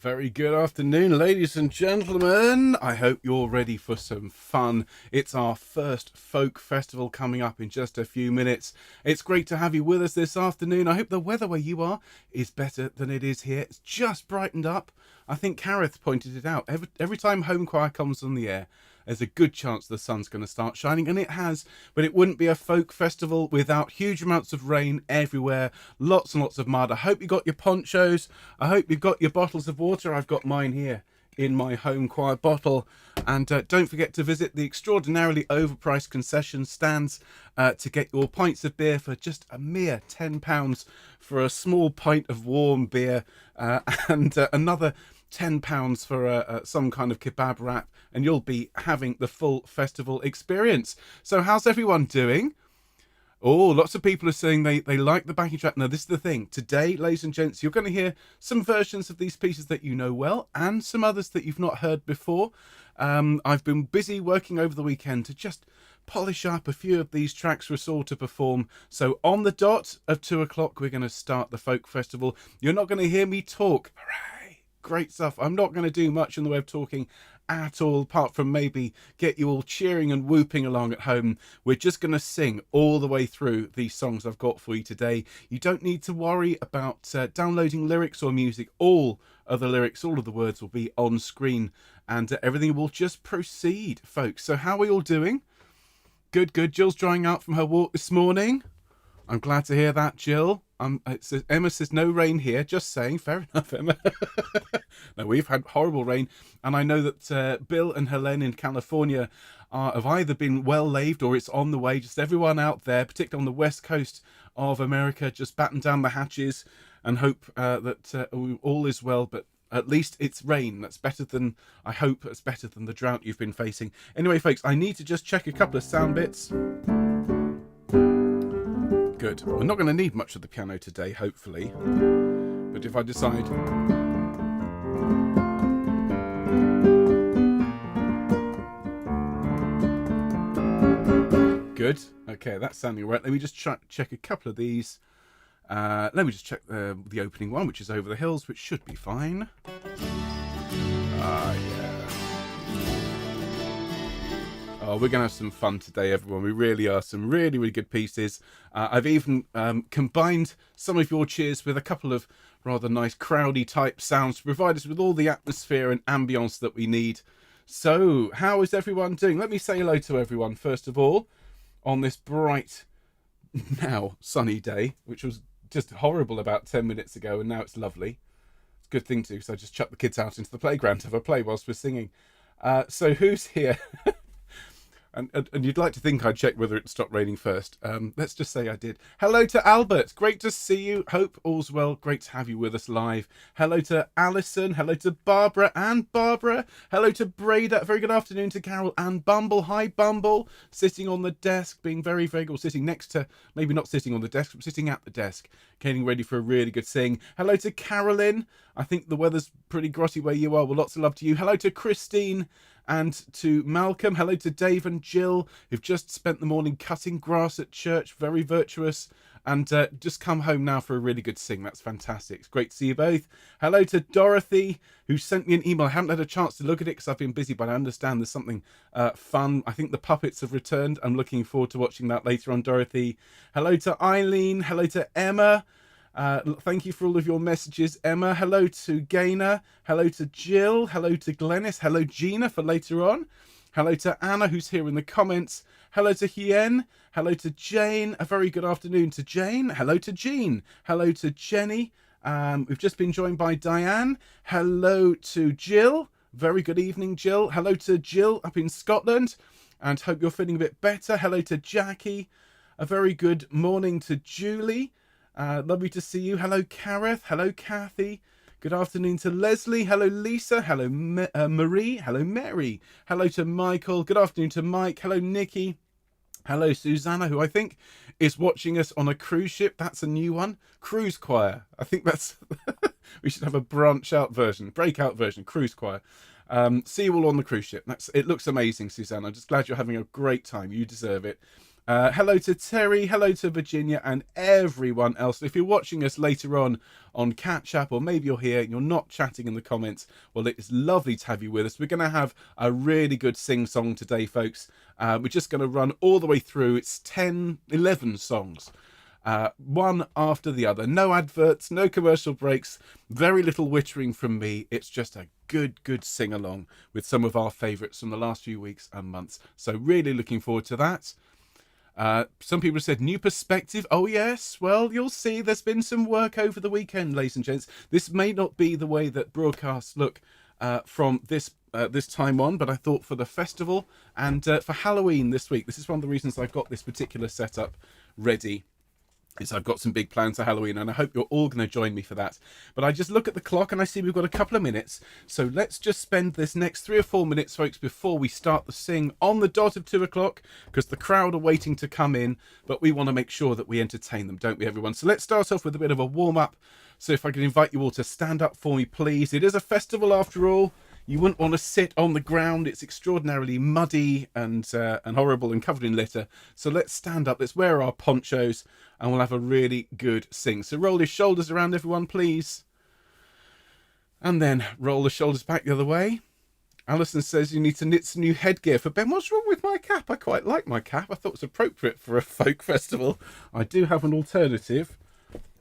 Very good afternoon, ladies and gentlemen. I hope you're ready for some fun. It's our first folk festival coming up in just a few minutes. It's great to have you with us this afternoon. I hope the weather where you are is better than it is here. It's just brightened up. I think Kareth pointed it out. Every time Homechoir comes on the air, there's a good chance the sun's going to start shining, and it has. But it wouldn't be a folk festival without huge amounts of rain everywhere, lots and lots of mud. I hope you got your ponchos. I hope you've got your bottles of water. I've got mine here in my Homechoir bottle. And don't forget to visit the extraordinarily overpriced concession stands to get your pints of beer for just a mere £10 for a small pint of warm beer and another £10 for some kind of kebab wrap, and you'll be having the full festival experience. So how's everyone doing? Oh, lots of people are saying they like the backing track. Now, this is the thing. Today, ladies and gents, you're going to hear some versions of these pieces that you know well and some others that you've not heard before. I've been busy working over the weekend to just polish up a few of these tracks for us all to perform. So on the dot of 2 o'clock, we're going to start the folk festival. You're not going to hear me talk. Hooray! Great stuff. I'm not going to do much in the way of talking at all, apart from maybe get you all cheering and whooping along at home. We're just going to sing all the way through these songs I've got for you today. You don't need to worry about downloading lyrics or music. All of the lyrics, all of the words will be on screen, and everything will just proceed, folks. So how are we all doing? Good, good. Jill's drying out from her walk this morning. I'm glad to hear that, Jill. Emma says no rain here. Just saying. Fair enough, Emma. No, we've had horrible rain, and I know that Bill and Helene in California have either been well laved or it's on the way. Just everyone out there, particularly on the west coast of America, just batten down the hatches and hope that all is well. But at least it's rain. That's better than, I hope it's better than the drought you've been facing. Anyway, folks, I need to just check a couple of sound bits. Good. We're not going to need much of the piano today, hopefully. But if I decide... Good. Okay, that's sounding right. Let me just check a couple of these. Let me just check the opening one, which is Over the Hills, which should be fine. Yeah. Oh, we're going to have some fun today, everyone. We really are. Some really, really good pieces. I've even combined some of your cheers with a couple of rather nice crowdy type sounds to provide us with all the atmosphere and ambience that we need. So, how is everyone doing? Let me say hello to everyone, first of all, on this bright, now sunny day, which was just horrible about 10 minutes ago, and now it's lovely. It's a good thing too, so I just chuck the kids out into the playground to have a play whilst we're singing. So who's here? And you'd like to think I'd check whether it stopped raining first. Let's just say I did. Hello to Albert. Great to see you. Hope all's well. Great to have you with us live. Hello to Alison. Hello to Barbara and Barbara. Hello to Breda. Very good afternoon to Carol and Bumble. Hi, Bumble. Sitting on the desk, being very, very good. Sitting next to, maybe not sitting on the desk, but sitting at the desk, getting ready for a really good sing. Hello to Carolyn. I think the weather's pretty grotty where you are. Well, lots of love to you. Hello to Christine. And to Malcolm, hello to Dave and Jill, who've just spent the morning cutting grass at church, very virtuous, and just come home now for a really good sing. That's fantastic. It's great to see you both. Hello to Dorothy, who sent me an email. I haven't had a chance to look at it because I've been busy, but I understand there's something fun. I think the puppets have returned. I'm looking forward to watching that later on, Dorothy. Hello to Eileen. Hello to Emma. Thank you for all of your messages, Emma. Hello to Gaynor. Hello to Jill. Hello to Glennis. Hello, Gina, for later on. Hello to Anna, who's here in the comments. Hello to Hien. Hello to Jane. A very good afternoon to Jane. Hello to Jean. Hello to Jenny. We've just been joined by Diane. Hello to Jill. Very good evening, Jill. Hello to Jill up in Scotland, and hope you're feeling a bit better. Hello to Jackie. A very good morning to Julie. Lovely to see you. Hello, Kareth. Hello, Kathy. Good afternoon to Leslie. Hello, Lisa. Hello, Marie. Hello, Mary. Hello to Michael. Good afternoon to Mike. Hello, Nikki. Hello, Susanna, who I think is watching us on a cruise ship. That's a new one. Cruise Choir. I think that's... we should have a breakout version, Cruise Choir. See you all on the cruise ship. It looks amazing, Susanna. I'm just glad you're having a great time. You deserve it. Hello to Terry, hello to Virginia, and everyone else. If you're watching us later on Catch Up, or maybe you're here and you're not chatting in the comments, well, it's lovely to have you with us. We're going to have a really good sing-song today, folks. We're just going to run all the way through. It's 11 songs. One after the other. No adverts, no commercial breaks, very little wittering from me. It's just a good sing-along with some of our favourites from the last few weeks and months. So really looking forward to that. Some people said new perspective. Oh yes, well, you'll see there's been some work over the weekend, ladies and gents. This may not be the way that broadcasts look from this time on, but I thought for the festival and for Halloween this week, this is one of the reasons I've got this particular setup ready. Is I've got some big plans for Halloween, and I hope you're all going to join me for that. But I just look at the clock and I see we've got a couple of minutes, so let's just spend this next 3 or 4 minutes, folks, before we start the sing on the dot of 2 o'clock, because the crowd are waiting to come in, but we want to make sure that we entertain them, don't we, everyone? So let's start off with a bit of a warm-up. So if I can invite you all to stand up for me, please. It is a festival after all. You wouldn't want to sit on the ground. It's extraordinarily muddy and horrible and covered in litter. So let's stand up. Let's wear our ponchos and we'll have a really good sing. So roll your shoulders around, everyone, please. And then roll the shoulders back the other way. Alison says you need to knit some new headgear for Ben. What's wrong with my cap? I quite like my cap. I thought it was appropriate for a folk festival. I do have an alternative.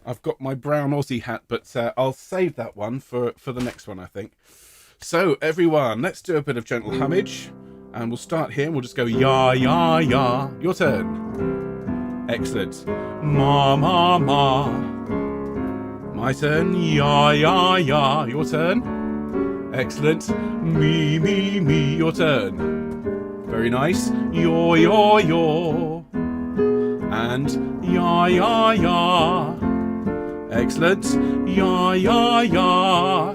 I've got my brown Aussie hat, but I'll save that one for the next one, I think. So, everyone, let's do a bit of gentle homage. And we'll start here. We'll just go, ya, ya, ya. Your turn. Excellent. Ma, ma, ma. My turn. Ya, ya, ya. Your turn. Excellent. Me, me, me. Your turn. Very nice. Yo, yo, yo. And ya, ya, ya. Excellent. Ya, ya, ya.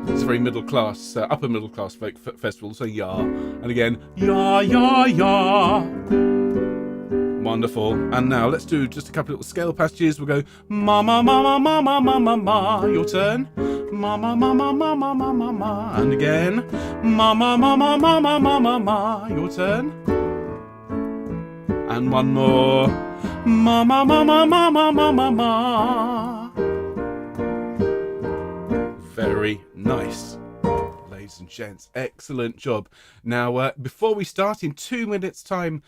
It's a very middle class, upper middle class folk festival, so ya. And again, ya, ya, ya. Wonderful. And now let's do just a couple of little scale passages. We'll go ma, ma, ma, ma, ma, ma, ma, ma, ma. Your turn. Ma, ma, ma, ma, ma, ma, ma, ma, ma. And again, ma, ma, ma, ma, ma, ma, ma, ma, ma. Your turn. And one more. Ma, ma, ma, ma, ma, ma, ma, ma, ma. Very nice, ladies and gents. Excellent job. Now, before we start in 2 minutes' time,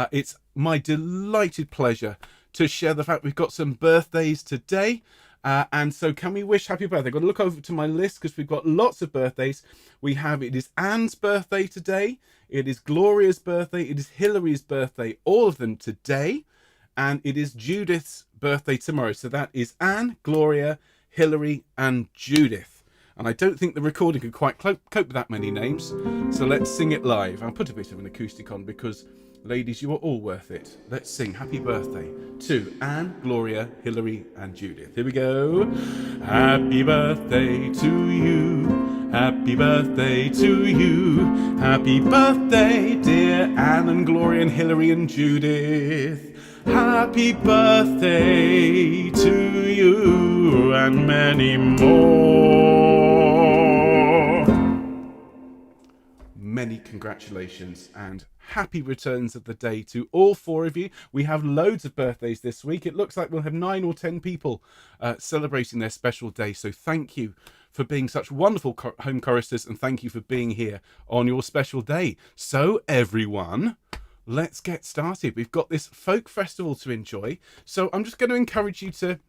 it's my delighted pleasure to share the fact we've got some birthdays today. And so can we wish happy birthday? I've got to look over to my list because we've got lots of birthdays. It is Anne's birthday today. It is Gloria's birthday. It is Hillary's birthday. All of them today. And it is Judith's birthday tomorrow. So that is Anne, Gloria, Hillary, and Judith. And I don't think the recording could quite cope with that many names. So let's sing it live. I'll put a bit of an acoustic on because, ladies, you are all worth it. Let's sing happy birthday to Anne, Gloria, Hillary, and Judith. Here we go. Happy birthday to you. Happy birthday to you. Happy birthday, dear Anne and Gloria and Hillary and Judith. Happy birthday to you and many more. Many congratulations and happy returns of the day to all 4 of you. We have loads of birthdays this week. It looks like we'll have 9 or 10 people celebrating their special day. So thank you for being such wonderful home choristers and thank you for being here on your special day. So everyone, let's get started. We've got this folk festival to enjoy. So I'm just going to encourage you to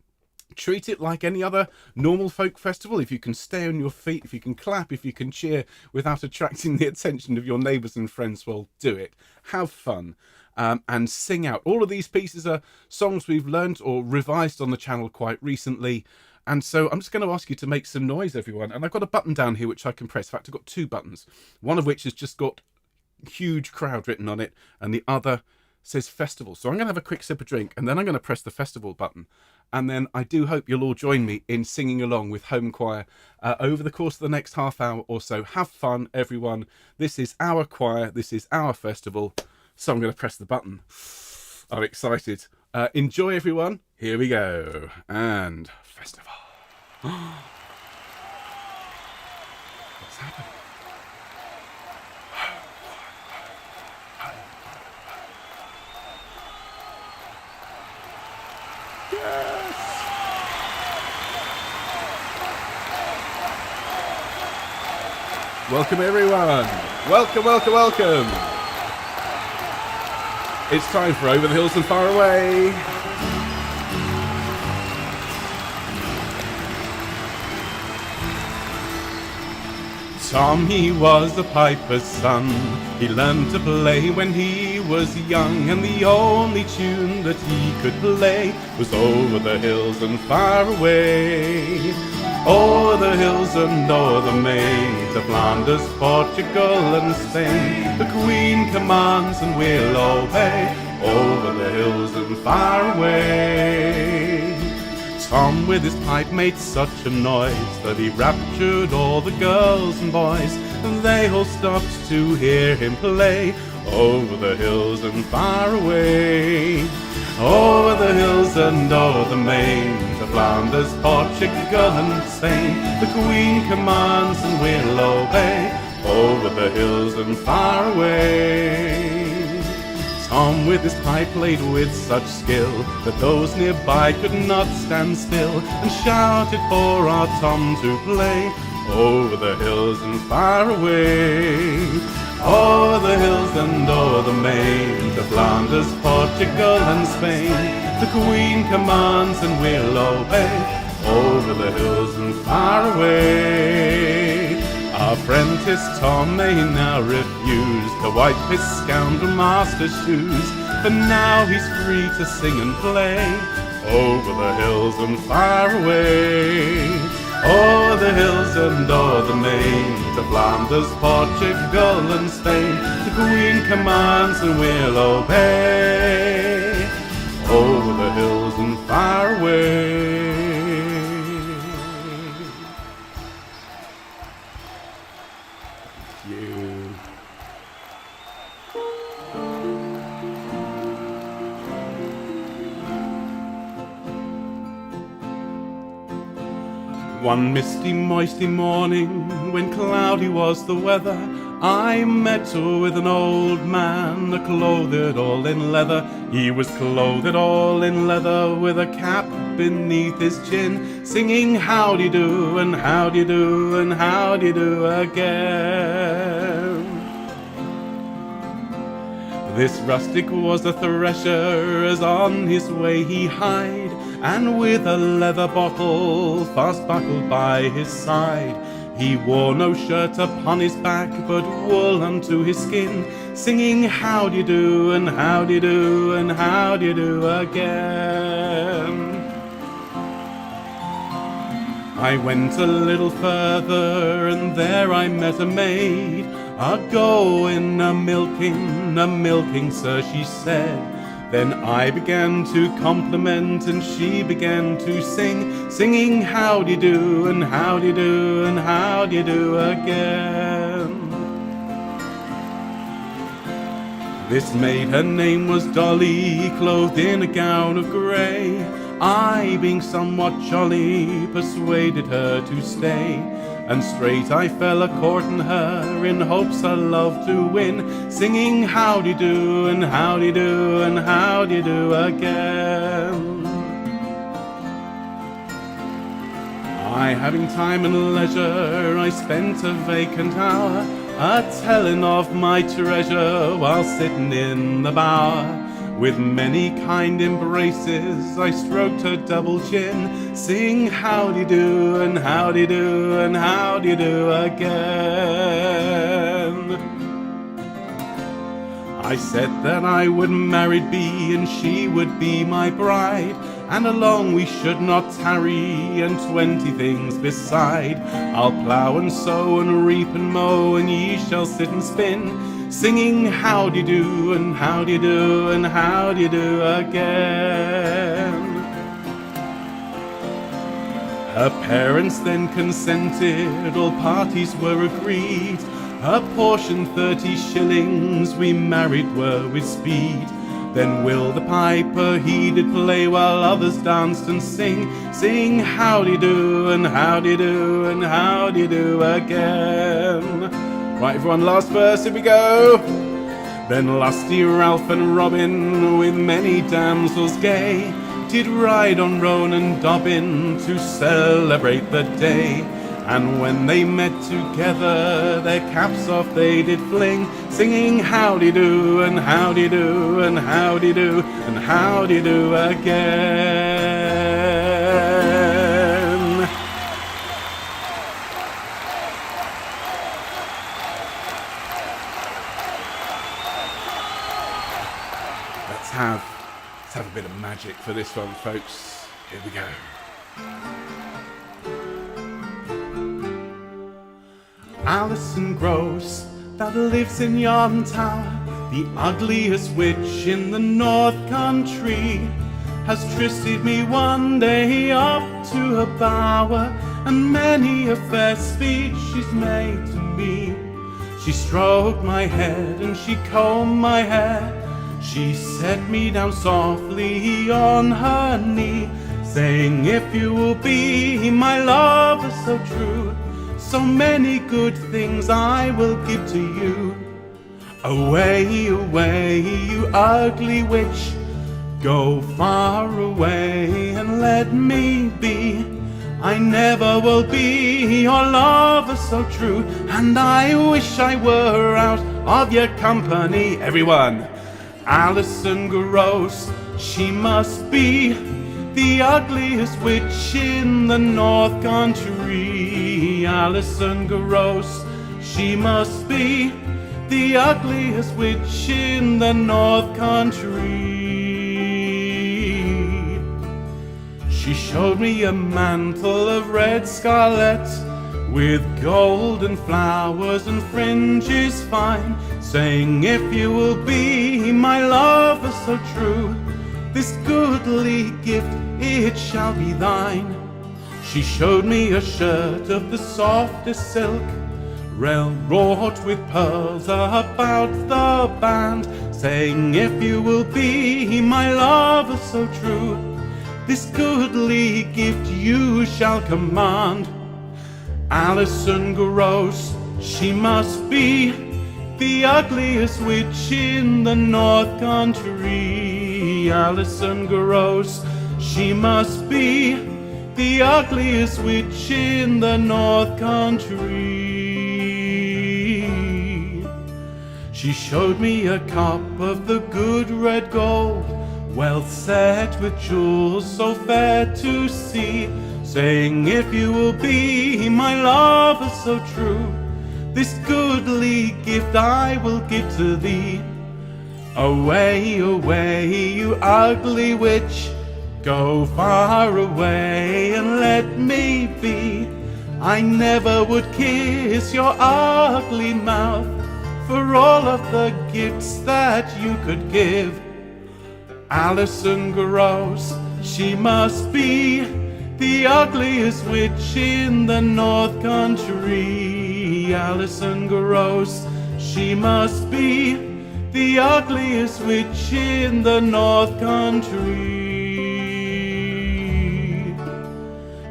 treat it like any other normal folk festival. If you can stay on your feet, if you can clap, if you can cheer without attracting the attention of your neighbours and friends, well, do it. Have fun and sing out. All of these pieces are songs we've learned or revised on the channel quite recently. And so I'm just going to ask you to make some noise, everyone. And I've got a button down here which I can press. In fact, I've got 2 buttons. One of which has just got huge crowd written on it. And the other says festival. So I'm going to have a quick sip of drink. And then I'm going to press the festival button. And then I do hope you'll all join me in singing along with Homechoir over the course of the next half hour or so. Have fun, everyone. This is our choir. This is our festival. So I'm going to press the button. I'm excited. Enjoy, everyone. Here we go. And festival. What's happening? Yes! Welcome everyone! Welcome, welcome, welcome! It's time for Over the Hills and Far Away! Tom, he was a piper's son. He learned to play when he was young, and the only tune that he could play was Over the Hills and Far Away. O'er the hills and o'er the main, to Flanders, Portugal and Spain, the Queen commands and we'll obey, over the hills and far away. Tom with his pipe made such a noise that he raptured all the girls and boys, and they all stopped to hear him play, over the hills and far away. Over the hills and o'er the main, to Flanders, Portugal and Spain, the Queen commands and we'll obey, over the hills and far away. Tom with his pipe played with such skill that those nearby could not stand still, and shouted for our Tom to play, over the hills and far away. O'er the hills and o'er the main, to Flanders, Portugal and Spain, the Queen commands and we'll obey, over the hills and far away. Our apprentice Tom may now refuse to wipe his scoundrel master's shoes, but now he's free to sing and play, over the hills and far away. O'er the hills and o'er the main, to Flanders, Portugal and Spain, the Queen commands and we'll obey, over the hills and far away. Thank you. One misty, moisty morning, when cloudy was the weather, I met with an old man, clothed all in leather. He was clothed all in leather, with a cap beneath his chin, singing howdy-do and howdy-do and howdy-do again. This rustic was a thresher, as on his way he hied, and with a leather bottle fast buckled by his side. He wore no shirt upon his back, but wool unto his skin, singing howdy-do and howdy-do and howdy-do again. I went a little further, and there I met a maid, a-going a-milking, sir, she said. Then I began to compliment, and she began to sing, singing howdy-do and howdy-do and howdy-do again. This maid, her name was Dolly, clothed in a gown of grey. I, being somewhat jolly, persuaded her to stay, and straight I fell a-courting her, in hopes her love to win, singing howdy-do and howdy-do and howdy-do again. I, having time and leisure, I spent a vacant hour a-telling of my treasure, while sitting in the bower. With many kind embraces I stroked her double chin, sing howdy-do and howdy-do and howdy-do again. I said that I would married be, and she would be my bride, and along we should not tarry, and 20 things beside. I'll plough and sow and reap and mow, and ye shall sit and spin, singing howdy-do and howdy-do and howdy-do again. Her parents then consented, all parties were agreed. Her portion 30 shillings, we married were with speed. Then Will the piper he did play, while others danced and sing howdy-do and howdy-do and howdy-do again. Right, everyone, last verse, here we go. Then lusty Ralph and Robin, with many damsels gay, did ride on Roan and Dobbin to celebrate the day. And when they met together, their caps off they did fling, singing howdy-do and howdy-do and howdy-do and howdy-do again. Let's have a bit of magic for this one, folks. Here we go. Alison Gross, that lives in yon tower, the ugliest witch in the North Country, has trysted me one day up to her bower, and many a fair speech she's made to me. She stroked my head and she combed my hair, she set me down softly on her knee, saying, if you will be my lover so true, so many good things I will give to you. Away, away, you ugly witch, go far away and let me be. I never will be your lover so true, and I wish I were out of your company. Everyone, Alison Gross, she must be the ugliest witch in the North Country. Alison Gross, she must be the ugliest witch in the North Country. She showed me a mantle of red scarlet with golden flowers and fringes fine, saying, if you will be my lover so true, this goodly gift it shall be thine. She showed me a shirt of the softest silk, wrought with pearls about the band, saying, if you will be my lover so true, this goodly gift you shall command. Alison Gross, she must be the ugliest witch in the North Country. Alison Gross, she must be the ugliest witch in the North Country. She showed me a cup of the good red gold, well set with jewels so fair to see, saying, if you will be my lover so true, this goodly gift I will give to thee. Away, away, you ugly witch, go far away and let me be. I never would kiss your ugly mouth for all of the gifts that you could give. Alison Gross, she must be the ugliest witch in the North Country. Alison Gross, she must be the ugliest witch in the North Country.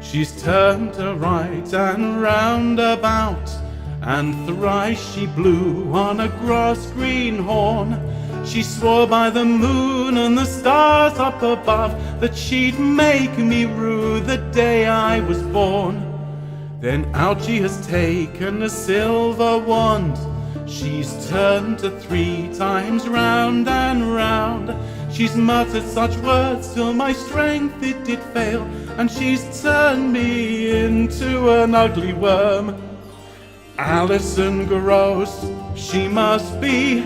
She's turned to right and round about, and thrice she blew on a grass-green horn. She swore by the moon and the stars up above that she'd make me rue the day I was born. Then out she has taken a silver wand, she's turned to 3 times round and round. She's muttered such words till my strength it did fail, and she's turned me into an ugly worm. Alison Gross, she must be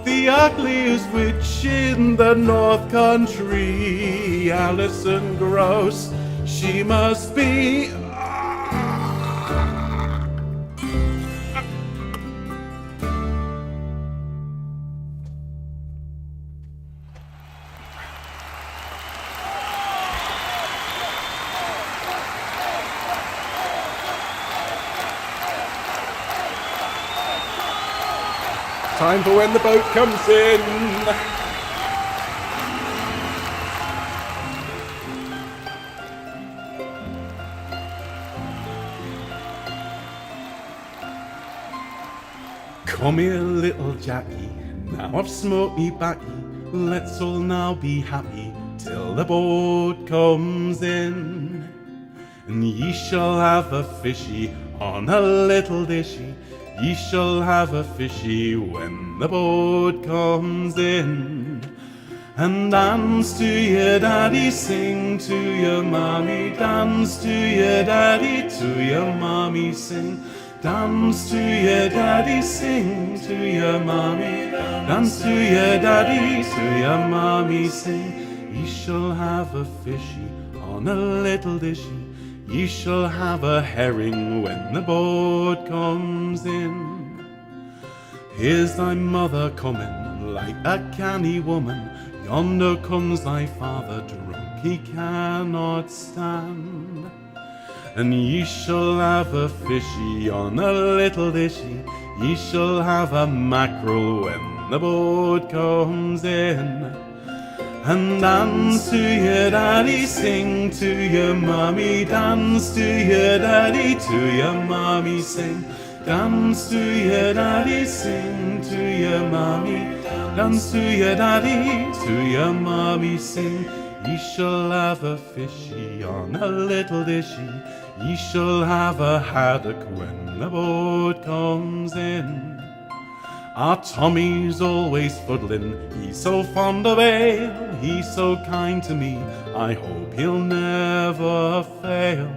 the ugliest witch in the North Country. Alison Gross, she must be. Time for when the boat comes in. Come here, little Jackie, now I've smoked me backy. Let's all now be happy till the boat comes in. And ye shall have a fishy on a little dishy. Ye shall have a fishy when the boat comes in. And dance to your daddy, sing to your mommy. Dance to your daddy, to your mommy, sing. Dance to your daddy, sing to your mommy. Dance to your daddy, to your mommy, sing. Ye shall have a fishy on a little dishy. Ye shall have a herring when the boat comes in. Here's thy mother coming like a canny woman. Yonder comes thy father drunk, he cannot stand. And ye shall have a fishy on a little dishy. Ye shall have a mackerel when the boat comes in. And dance to your daddy, sing to your mommy. Dance to your daddy, to your mommy, sing. Dance to your daddy, sing to your mommy. Dance to your daddy, to your mommy, sing. Ye shall have a fishy on a little dishy. Ye shall have a haddock when the boat comes in. Our Tommy's always fuddling, he's so fond of ale. He's so kind to me, I hope he'll never fail.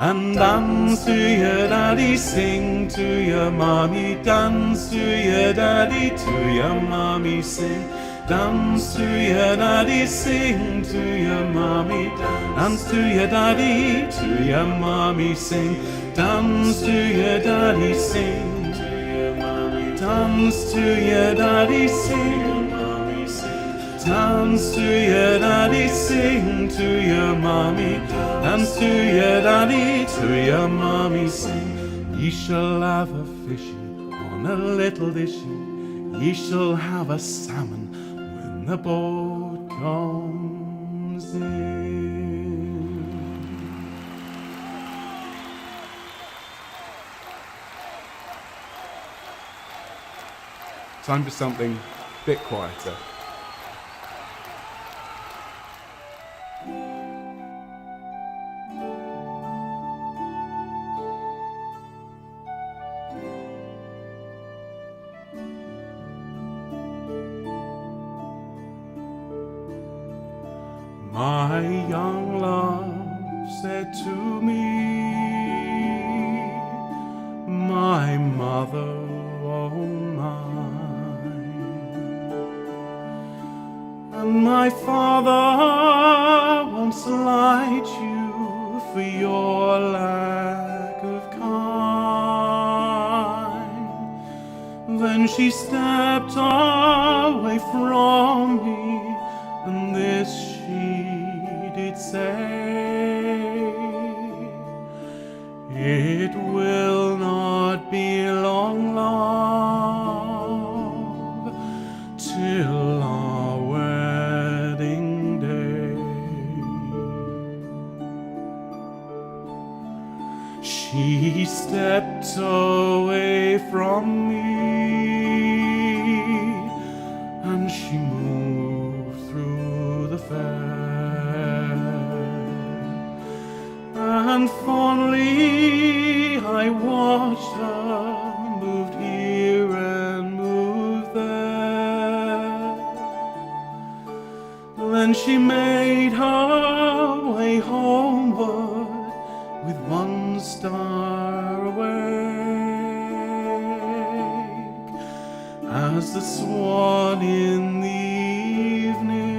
And dance to your daddy, sing to your mommy. Dance to your daddy, to your mommy, sing. Dance to your daddy, sing to your mommy. Dance to your daddy, to your mommy, sing. Dance to your daddy, sing to your mommy. Dance to your daddy, sing. Dance to your daddy, sing to your mommy. Dance to your daddy, to your mommy, sing. Ye shall have a fishy on a little dishy. Ye shall have a salmon when the boat comes in. Time for something a bit quieter. My young love said to me, my mother, oh mine, and my father won't slight you for your lack of kind. Then she stepped away from me, and this she did say, it will not be long, love, till our wedding day. She stepped away from me, and she moved through the fair, and fondly I watched her move here and move there. Then she made her way homeward with one star awake, as the swan in the evening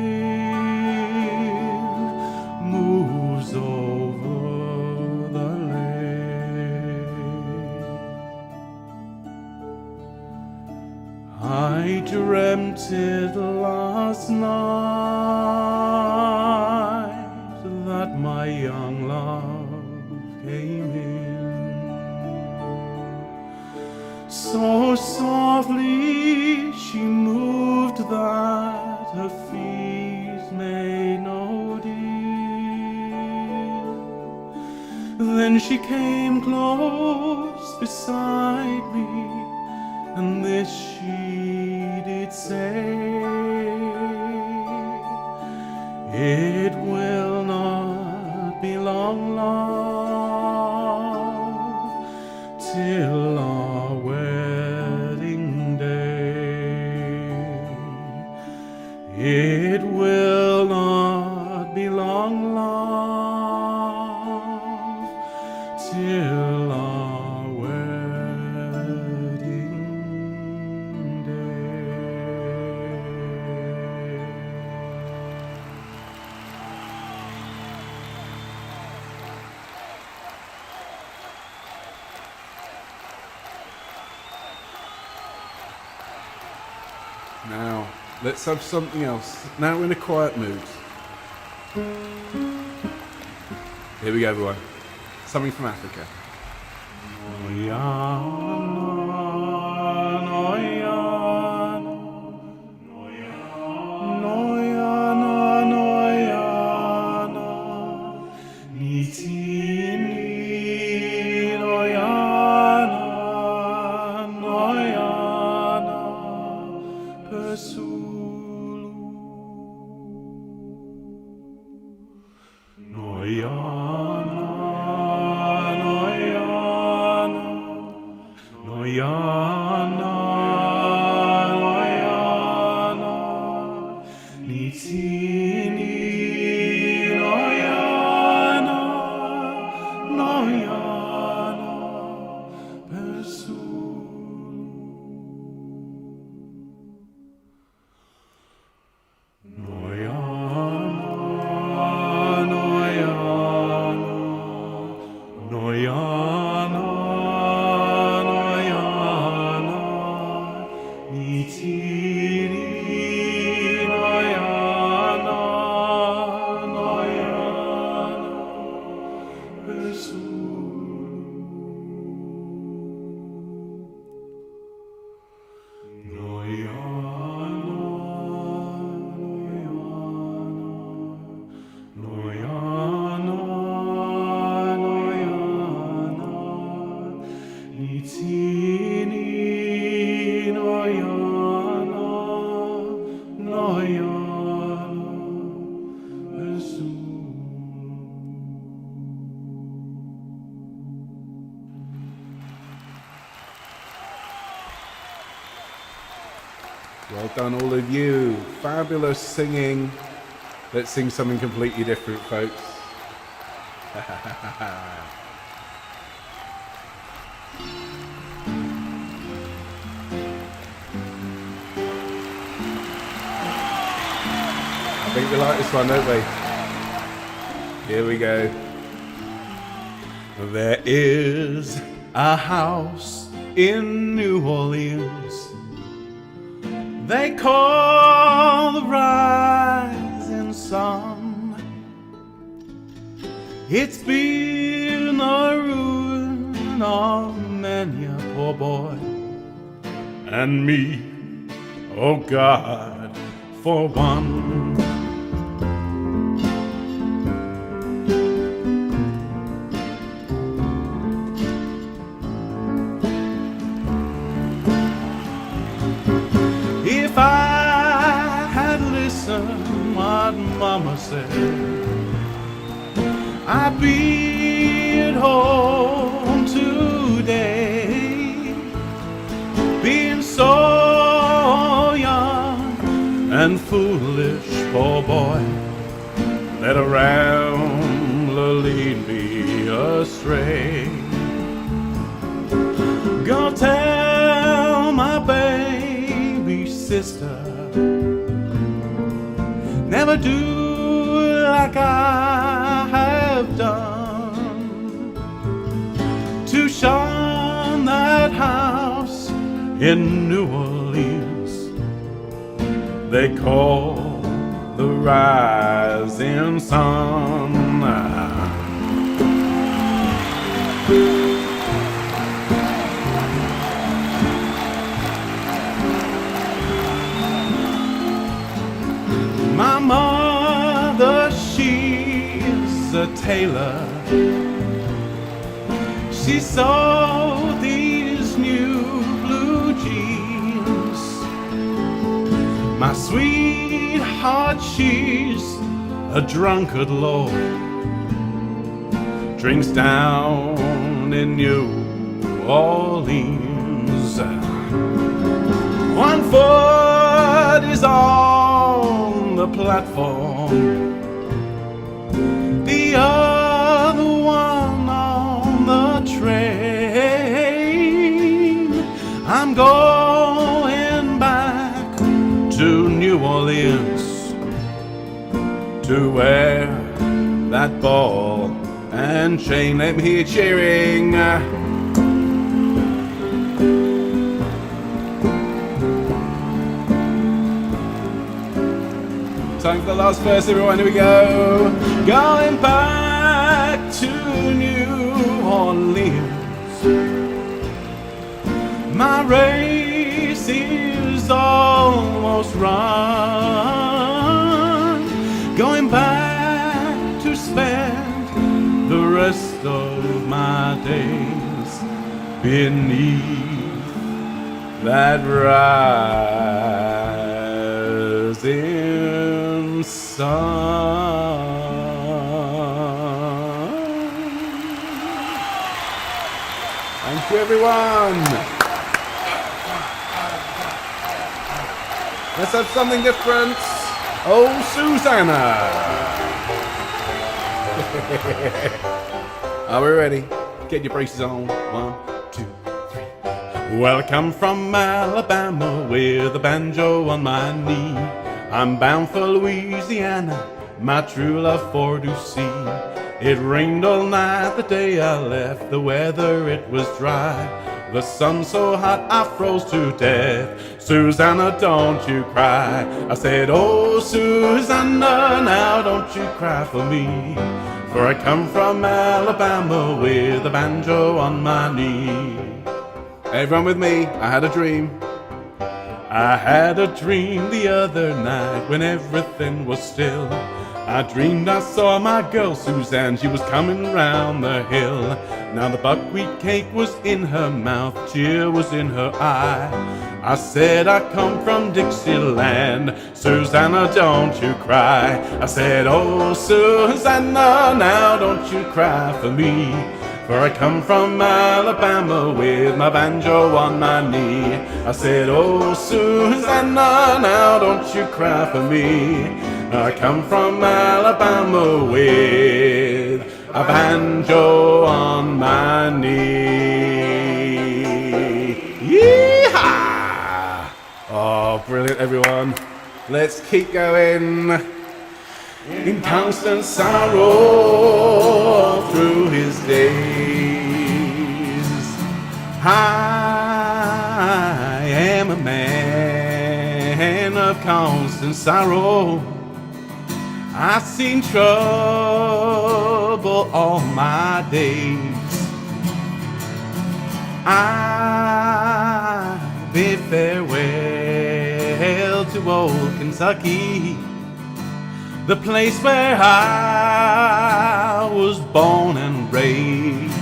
moves over the lake. I dreamt it last night that my young love came in, so softly she moved that her feet made no deal. Then she came close beside me, and this she did say, It will not be long, love, till our wedding day. It will not be long, love, till our wedding day. Now, let's have something else. Now we're in a quiet mood. Here we go, everyone. Something from Africa. Noyana, Noyana, Noyana, Noyana, Nitini, Noyana, Noyana, Pesulu, Noyana, Noyana, Noyana, Noyana, Nitini, Noyana, Noyana, Pesulu, Noyana, Noyana, Noyana, Noyana, Nitiri, Noyana, Noyana, Pesulu, Noyana, Noyana, Noyana, Nitini, Noyana, Noyana, Pesulu. Well done, all of you. Fabulous singing. Let's sing something completely different, folks. I think we like this one, don't we? Here we go. There is a house in New Orleans they call the rising sun. It's been a ruin of many a poor boy and me, oh God, for one. If I had listened what Mama said, I'd be at home today, being so young and foolish, poor boy, let a rambler lead me astray. Go tell my baby sister, never do like I have done, to shun that house in New Orleans they call the rising sun. My mother, she's a tailor. She sewed these new blue jeans. My sweetheart, she's a drunkard lord, drinks down in New Orleans. One foot is on the platform, the other one on the train. I'm going back to New Orleans to wear that ball and chain. Let me hear you cheering. Time for the last verse, everyone. Here we go. Going back to New Orleans. My race is almost run. Going back to spend the rest of my days beneath that rising sun. Thank you, everyone. Let's have something different. Oh, Susanna. Are we ready? Get your braces on. 1, 2, 3. Well, I come from Alabama with a banjo on my knee. I'm bound for Louisiana, my true love for to see. It rained all night the day I left, the weather it was dry. The sun so hot I froze to death. Susanna, don't you cry. I said, oh, Susanna, now don't you cry for me. For I come from Alabama with a banjo on my knee. Everyone with me, I had a dream. I had a dream the other night when everything was still. I dreamed I saw my girl Suzanne, she was coming round the hill. Now the buckwheat cake was in her mouth, tear was in her eye. I said I come from Dixieland, Susanna, don't you cry. I said, oh, Susanna, now don't you cry for me. For I come from Alabama with my banjo on my knee. I said, oh, Susanna, now don't you cry for me. I come from Alabama with a banjo on my knee. Yeehaw! Oh, brilliant, everyone. Let's keep going. In constant sorrow through his days, I am a man of constant sorrow. I've seen trouble all my days. I bid farewell to old Kentucky, the place where I was born and raised.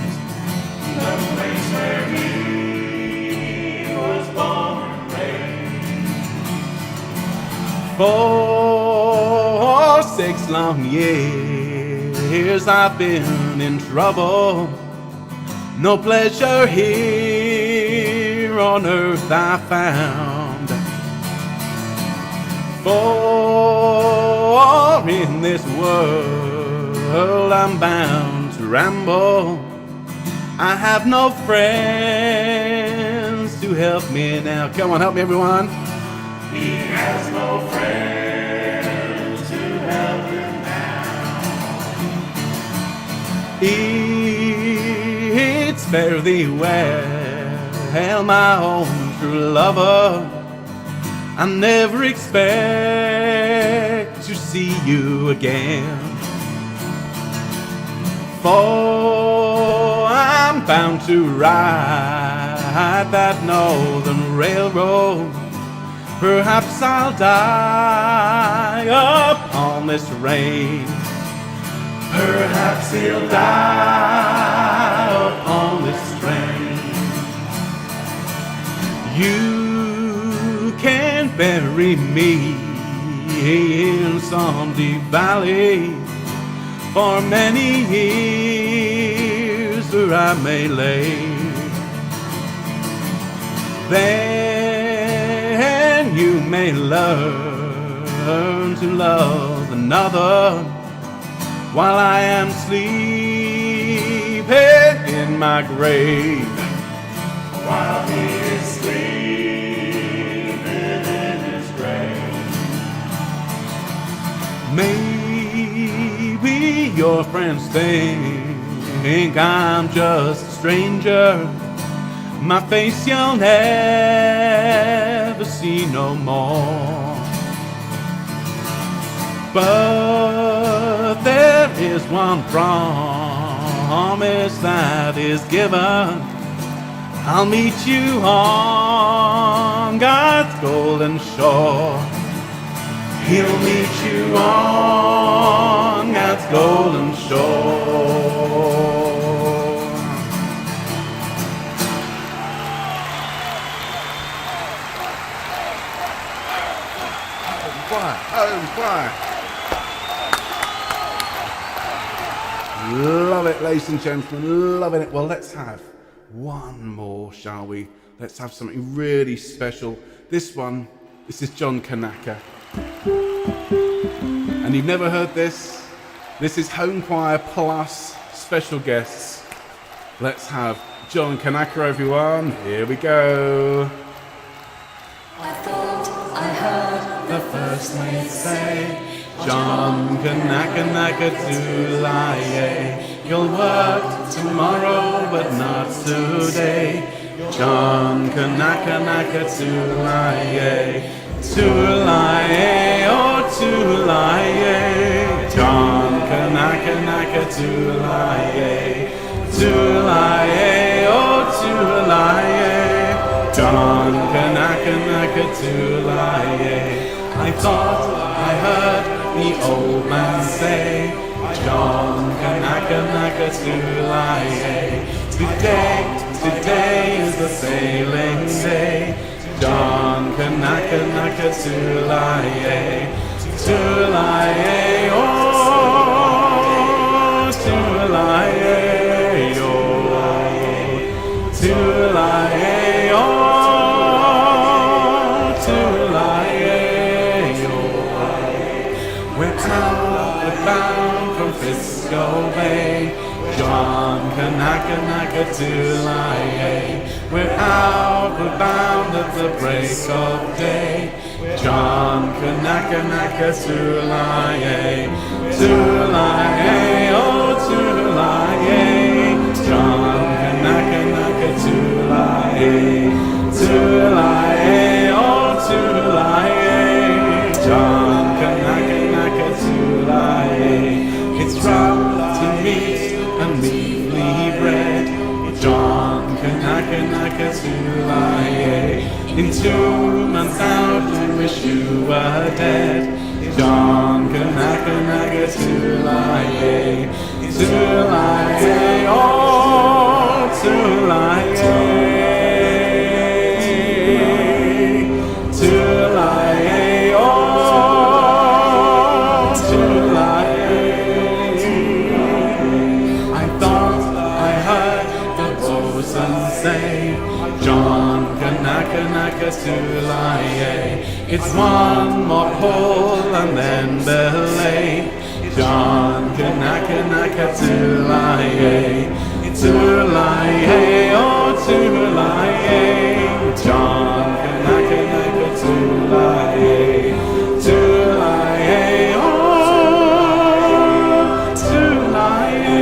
The place where he was born and raised. For 6 long years I've been in trouble. No pleasure here on earth I found. For in this world I'm bound to ramble. I have no friends to help me now. Come on, help me, everyone. He has no friends to help him now. It's fare thee well, my own true lover. I never expect to see you again. For I'm bound to ride that northern railroad. Perhaps I'll die upon this range. Perhaps he'll die upon this train. You can bury me in some deep valley for many years where I may lay. Then you may learn to love another while I am sleeping in my grave. While he is sleeping in his grave. Maybe your friends think I'm just a stranger. My face you'll never see no more. But there is one promise that is given. I'll meet you on God's golden shore. He'll meet you on God's golden shore. Homechoir. Love it, ladies and gentlemen, loving it. Well, let's have one more, shall we? Let's have something really special. This is John Kanaka. And you've never heard this? This is Homechoir plus special guests. Let's have John Kanaka, everyone. Here we go. I thought I heard the first mate say, John Kanaka naka tulaye. You'll work tomorrow but not today. John Kanaka naka tulaye. Tulaye, oh tulaye. John Kanaka naka tulaye. Tulaye, oh tulaye. John Kanaka naka tulaye. I thought I heard the old man say, John Kanaka naka tulaye. Today is the sailing day. John Kanaka naka tulaye. Tulaye, oh tulaye, oh tulaye, oh tulaye. We're outbound from Frisco Bay. John Kanaka naka tulaye. We're outbound at the break of day. John Kanaka naka tulaye. Tulaye, oh tulaye. John Kanaka naka tulaye. Tulaye, oh tulaye. John Kanaka naka tulaye. It's rough to meet and meekly bred. John Kanaka naka tulaye. In 2 months out we wish you were dead. John Kanaka naka tulaye. Tulaye, oh tulaye. Tulaye, oh tulaye. I thought I heard the bosun say, John Kanaka naka tulaye. It's one more pull and then belay. John Kanaka naka tulaye. Tulaye, oh tulaye. John Kanaka naka tulaye. Tulaye, oh tulaye,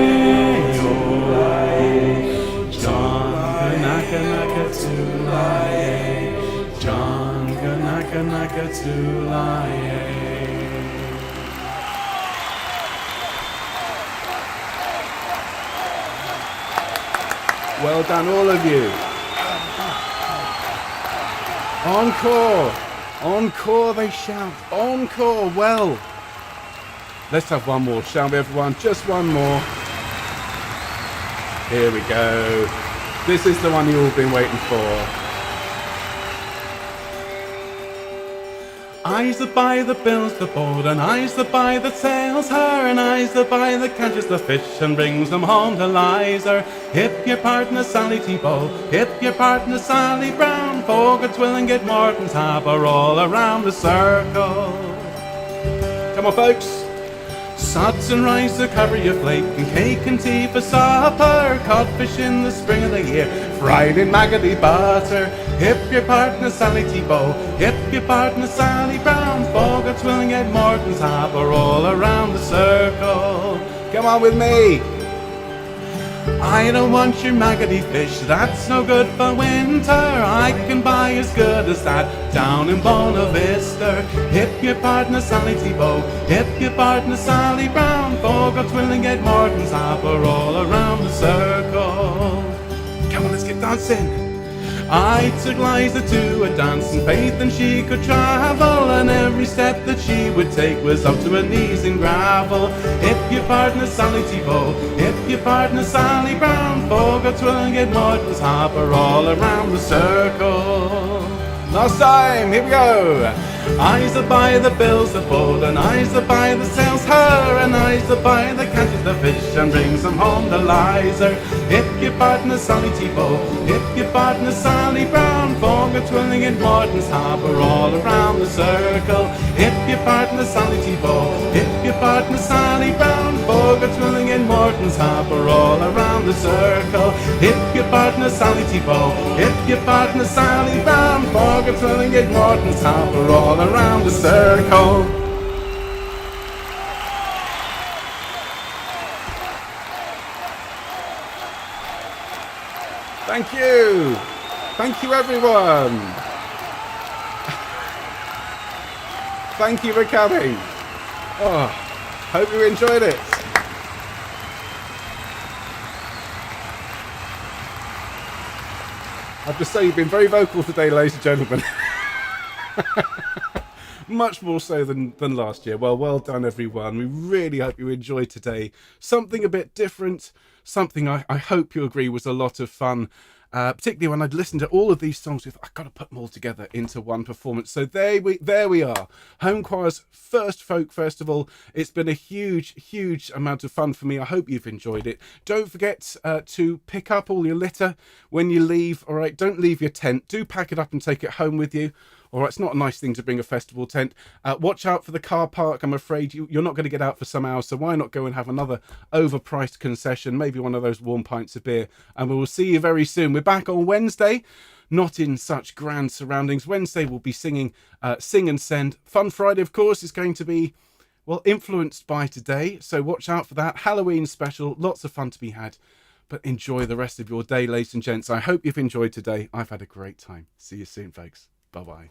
oh John Kanaka naka tulaye. John Kanaka naka tulaye. Well done, all of you. Encore! Encore, they shout. Encore! Well, let's have one more, shall we, everyone? Just one more. Here we go. This is the one you've all been waiting for. Eyes that buy that builds the boat, and eyes that buy that sails her, and eyes that buy that catches the fish and brings them home to Lizer. Hip your partner Sally T-Bow, hip your partner Sally Brown, Fogarts will and get Morton's harbour all around the circle. Come on, folks. Sods and rice to cover your plate, and cake and tea for supper, codfish in the spring of the year, fried in maggoty butter. Hip your partner Sally T-Bow, hip your partner Sally Brown, Fogarts will and get Morton's harbour all around the circle. Come on with me. I don't want your maggoty fish, that's no good for winter. I can buy as good as that down in Bona Vista. Hip your partner Sally T-Bow, hip your partner Sally Brown, Fogarts will and get Morton's harbour all around the circle. Come on, let's get dancing. I took Liza to a dance in faith and she could travel, and every step that she would take was up to her knees in gravel. Hip your partner Sally T-Bow, hip your partner Sally Brown, Fogarts will and get Morton's harbour all around the circle. Last time, here we go. Eyes that buy the bills the boat, and eyes that buy the sails her, and eyes that buy the catches the fish and brings them home to Lizer. Hip your partner Sally T-Bow, hip your partner Sally Brown, Fogarts will and get Morton's harbour all around the circle. Hip your partner Sally T-Bow, hip your partner Sally Brown, Fogarts will and get Morton's harbour all around the circle. Hip your partner Sally T-Bow, hip your partner Sally Brown, Fogarts will and get Morton's harbour all around the circle. Thank you. Thank you, everyone. Thank you for coming. Oh, hope you enjoyed it. I have to say, you've been very vocal today, ladies and gentlemen. Much more so than last year. Well done, everyone. We really hope you enjoyed today. Something a bit different. Something I hope you agree was a lot of fun. Particularly when I'd listened to all of these songs, I've got to put them all together into one performance. So there we are. Homechoir's first folk festival. It's been a huge amount of fun for me. I hope you've enjoyed it. Don't forget to pick up all your litter when you leave. All right, don't leave your tent. Do pack it up and take it home with you. All right, it's not a nice thing to bring a festival tent. Watch out for the car park. I'm afraid you're not going to get out for some hours, so why not go and have another overpriced concession, maybe one of those warm pints of beer, and we will see you very soon. We're back on Wednesday, not in such grand surroundings. Wednesday we'll be singing Sing and Send. Fun Friday, of course, is going to be, well, influenced by today, so watch out for that. Halloween special, lots of fun to be had. But enjoy the rest of your day, ladies and gents. I hope you've enjoyed today. I've had a great time. See you soon, folks. Bye-bye.